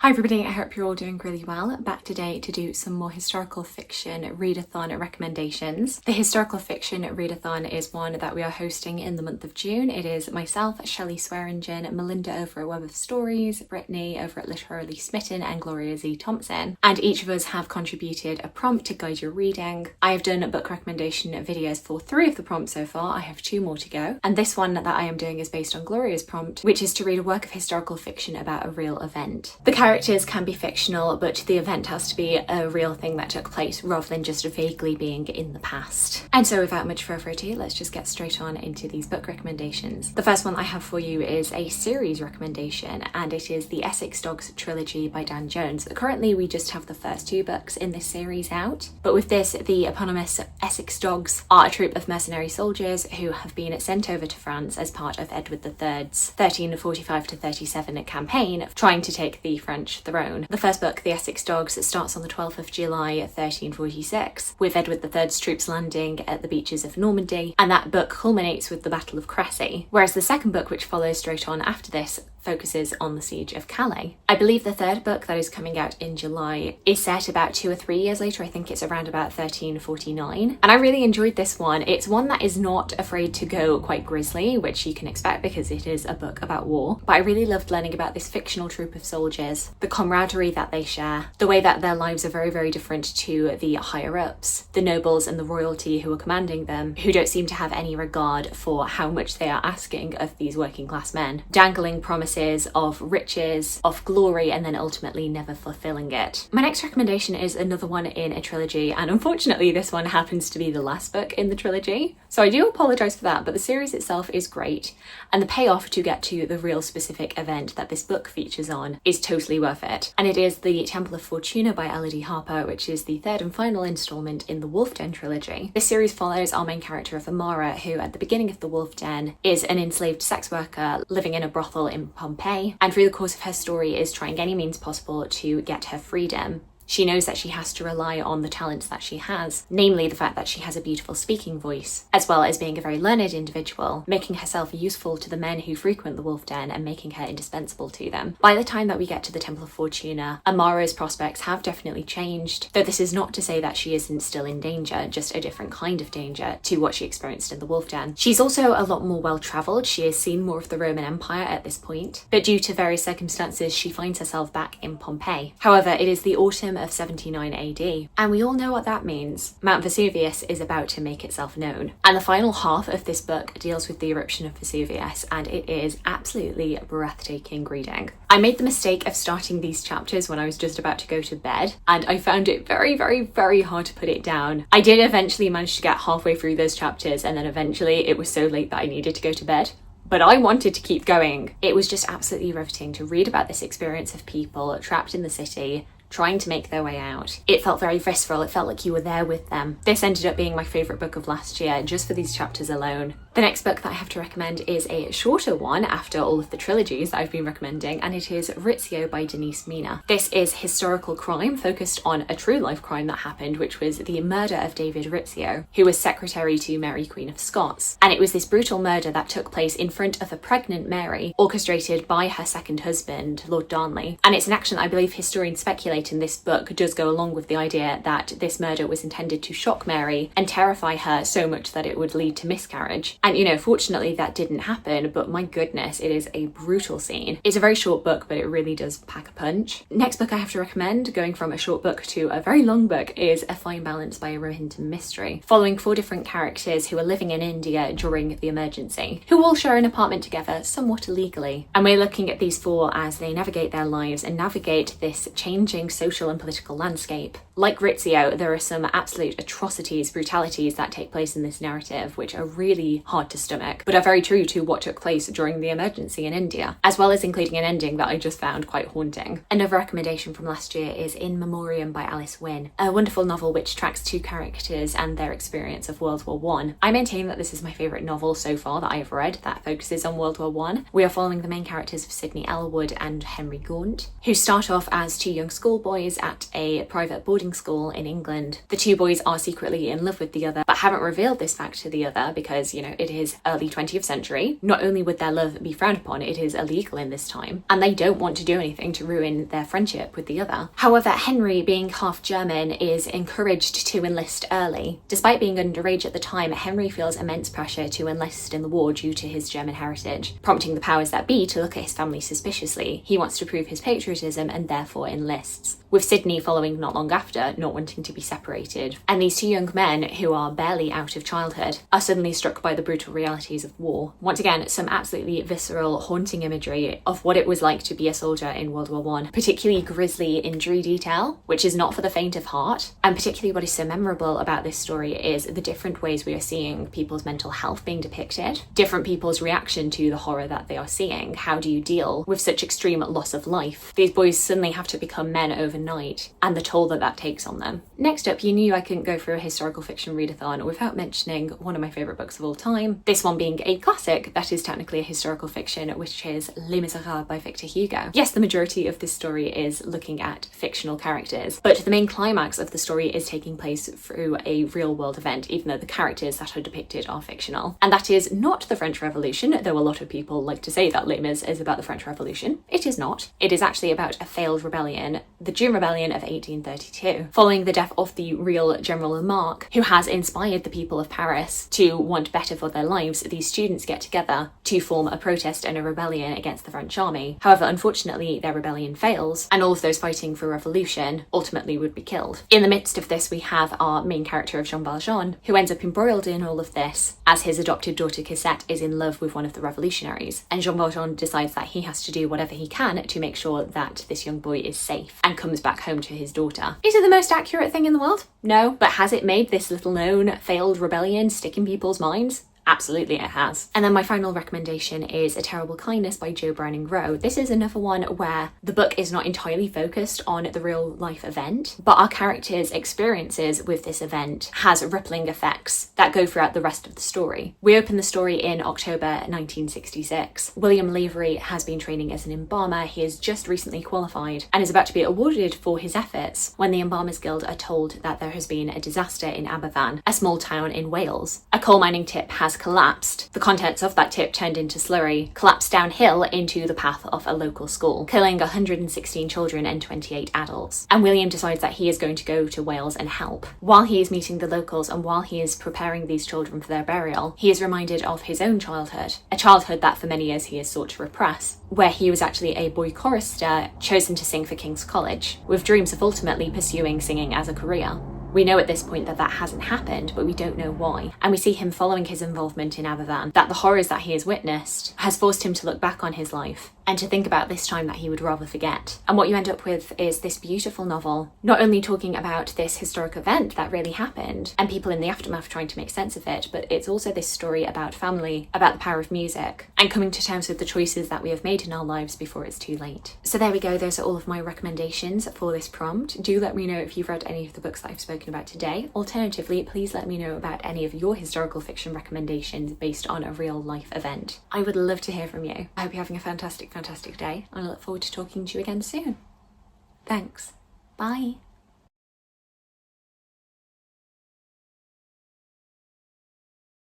Hi everybody, I hope you're all doing really well. Back today to do some more historical fiction readathon recommendations. The historical fiction readathon is one that we are hosting in the month of June. It is myself, Shelley Swearingen, Melinda over at Web of Stories, Brittany over at Literally Smitten, and Gloria Z. Thompson. And each of us have contributed a prompt to guide your reading. I have done book recommendation videos for 3 of the prompts so far. I have 2 more to go. And this one that I am doing is based on Gloria's prompt, which is to read a work of historical fiction about a real event. The characters can be fictional, but the event has to be a real thing that took place rather than just vaguely being in the past. And so without much further ado, let's just get straight on into these book recommendations. The first one I have for you is a series recommendation, and it is the Essex Dogs trilogy by Dan Jones. Currently we just have the first 2 books in this series out, but with this, the eponymous Essex Dogs are a troupe of mercenary soldiers who have been sent over to France as part of Edward III's 1345-37 campaign trying to take the French throne. The first book, The Essex Dogs, starts on the 12th of July 1346 with Edward III's troops landing at the beaches of Normandy, and that book culminates with the Battle of Crécy, whereas the second book, which follows straight on after this, focuses on the siege of Calais. I believe the third book that is coming out in July is set about 2 or 3 years later. I think it's around about 1349, and I really enjoyed this one. It's one that is not afraid to go quite grisly, which you can expect because it is a book about war, but I really loved learning about this fictional troupe of soldiers, the camaraderie that they share, the way that their lives are very, very different to the higher-ups, the nobles and the royalty who are commanding them, who don't seem to have any regard for how much they are asking of these working class men, dangling promises of riches, of glory, and then ultimately never fulfilling it. My next recommendation is another one in a trilogy, and unfortunately this one happens to be the last book in the trilogy, so I do apologise for that, but the series itself is great, and the payoff to get to the real specific event that this book features on is totally worth it. And it is the Temple of Fortuna by Elodie Harper, which is the 3rd and final instalment in the Wolf Den trilogy. This series follows our main character of Amara, who at the beginning of the Wolf Den is an enslaved sex worker living in a brothel in Pompeii, and through the course of her story is trying any means possible to get her freedom. She knows that she has to rely on the talents that she has, namely the fact that she has a beautiful speaking voice, as well as being a very learned individual, making herself useful to the men who frequent the Wolf Den and making her indispensable to them. By the time that we get to the Temple of Fortuna, Amara's prospects have definitely changed, though this is not to say that she isn't still in danger, just a different kind of danger to what she experienced in the Wolf Den. She's also a lot more well-travelled. She has seen more of the Roman Empire at this point, but due to various circumstances, she finds herself back in Pompeii. However, it is the autumn of 79 AD, and we all know what that means. Mount Vesuvius is about to make itself known, and the final half of this book deals with the eruption of Vesuvius, and it is absolutely breathtaking reading. I made the mistake of starting these chapters when I was just about to go to bed, and I found it very, very, very hard to put it down. I did eventually manage to get halfway through those chapters, and then eventually it was so late that I needed to go to bed. But I wanted to keep going. It was just absolutely riveting to read about this experience of people trapped in the city, trying to make their way out. It felt very visceral. It felt like you were there with them. This ended up being my favourite book of last year, just for these chapters alone. The next book that I have to recommend is a shorter one after all of the trilogies that I've been recommending, and it is Rizzio by Denise Mina. This is historical crime focused on a true life crime that happened, which was the murder of David Rizzio, who was secretary to Mary, Queen of Scots. And it was this brutal murder that took place in front of a pregnant Mary, orchestrated by her second husband, Lord Darnley. And it's an action that I believe historians speculate in this book does go along with the idea that this murder was intended to shock Mary and terrify her so much that it would lead to miscarriage. And you know, fortunately that didn't happen, but my goodness, it is a brutal scene. It's a very short book, but it really does pack a punch. Next book I have to recommend, going from a short book to a very long book, is A Fine Balance by Rohinton Mistry, following 4 different characters who are living in India during the emergency, who all share an apartment together somewhat illegally. And we're looking at these 4 as they navigate their lives and navigate this changing social and political landscape. Like Ritzio, there are some absolute atrocities, brutalities that take place in this narrative, which are really hard to stomach, but are very true to what took place during the emergency in India, as well as including an ending that I just found quite haunting. Another recommendation from last year is In Memoriam by Winn, a wonderful novel which tracks 2 characters and their experience of World War I. I maintain that this is my favourite novel so far that I have read that focuses on World War I. We are following the main characters of Sidney Elwood and Henry Gaunt, who start off as 2 young schoolboys at a private boarding school in England. The 2 boys are secretly in love with the other, but haven't revealed this fact to the other because, you know, it is early 20th century. Not only would their love be frowned upon, it is illegal in this time, and they don't want to do anything to ruin their friendship with the other. However, Henry, being half German, is encouraged to enlist early. Despite being underage at the time, Henry feels immense pressure to enlist in the war due to his German heritage, prompting the powers that be to look at his family suspiciously. He wants to prove his patriotism and therefore enlists, with Sydney following not long after, not wanting to be separated. And these two young men, who are barely out of childhood, are suddenly struck by the brutal realities of war. Once again, some absolutely visceral, haunting imagery of what it was like to be a soldier in World War I, particularly grisly injury detail, which is not for the faint of heart. And particularly what is so memorable about this story is the different ways we are seeing people's mental health being depicted, different people's reaction to the horror that they are seeing. How do you deal with such extreme loss of life? These boys suddenly have to become men overnight, and the toll that that takes on them. Next up, you knew I couldn't go through a historical fiction readathon without mentioning one of my favourite books of all time, this one being a classic that is technically a historical fiction, which is Les Miserables by Victor Hugo. Yes, the majority of this story is looking at fictional characters, but the main climax of the story is taking place through a real world event, even though the characters that are depicted are fictional. And that is not the French Revolution, though a lot of people like to say that Les Mis is about the French Revolution. It is not. It is actually about a failed rebellion, the June Rebellion of 1832. Following the death of the real General Lamarck, who has inspired the people of Paris to want better for their lives, these students get together to form a protest and a rebellion against the French army. However, unfortunately, their rebellion fails, and all of those fighting for revolution ultimately would be killed. In the midst of this, we have our main character of Jean Valjean, who ends up embroiled in all of this as his adopted daughter Cosette is in love with one of the revolutionaries, and Jean Valjean decides that he has to do whatever he can to make sure that this young boy is safe and comes back home to his daughter. Is it the most accurate thing in the world? No, but has it made this little known failed rebellion stick in people's minds? Absolutely it has. And then my final recommendation is A Terrible Kindness by Jo Browning-Wroe. This is another one where the book is not entirely focused on the real life event, but our characters' experiences with this event has rippling effects that go throughout the rest of the story. We open the story in October 1966. William Lavery has been training as an embalmer. He has just recently qualified and is about to be awarded for his efforts when the Embalmers Guild are told that there has been a disaster in Aberfan, a small town in Wales. A coal mining tip has collapsed. The contents of that tip turned into slurry, collapsed downhill into the path of a local school, killing 116 children and 28 adults. And William decides that he is going to go to Wales and help. While he is meeting the locals and while he is preparing these children for their burial, he is reminded of his own childhood, a childhood that for many years he has sought to repress, where he was actually a boy chorister chosen to sing for King's College, with dreams of ultimately pursuing singing as a career. We know at this point that that hasn't happened, but we don't know why. And we see him following his involvement in Aberfan, that the horrors that he has witnessed has forced him to look back on his life and to think about this time that he would rather forget. And what you end up with is this beautiful novel, not only talking about this historic event that really happened and people in the aftermath trying to make sense of it, but it's also this story about family, about the power of music, and coming to terms with the choices that we have made in our lives before it's too late. So there we go, those are all of my recommendations for this prompt. Do let me know if you've read any of the books that I've spoken about today. Alternatively, please let me know about any of your historical fiction recommendations based on a real life event. I would love to hear from you. I hope you're having a fantastic day, and I look forward to talking to you again soon. Thanks. Bye.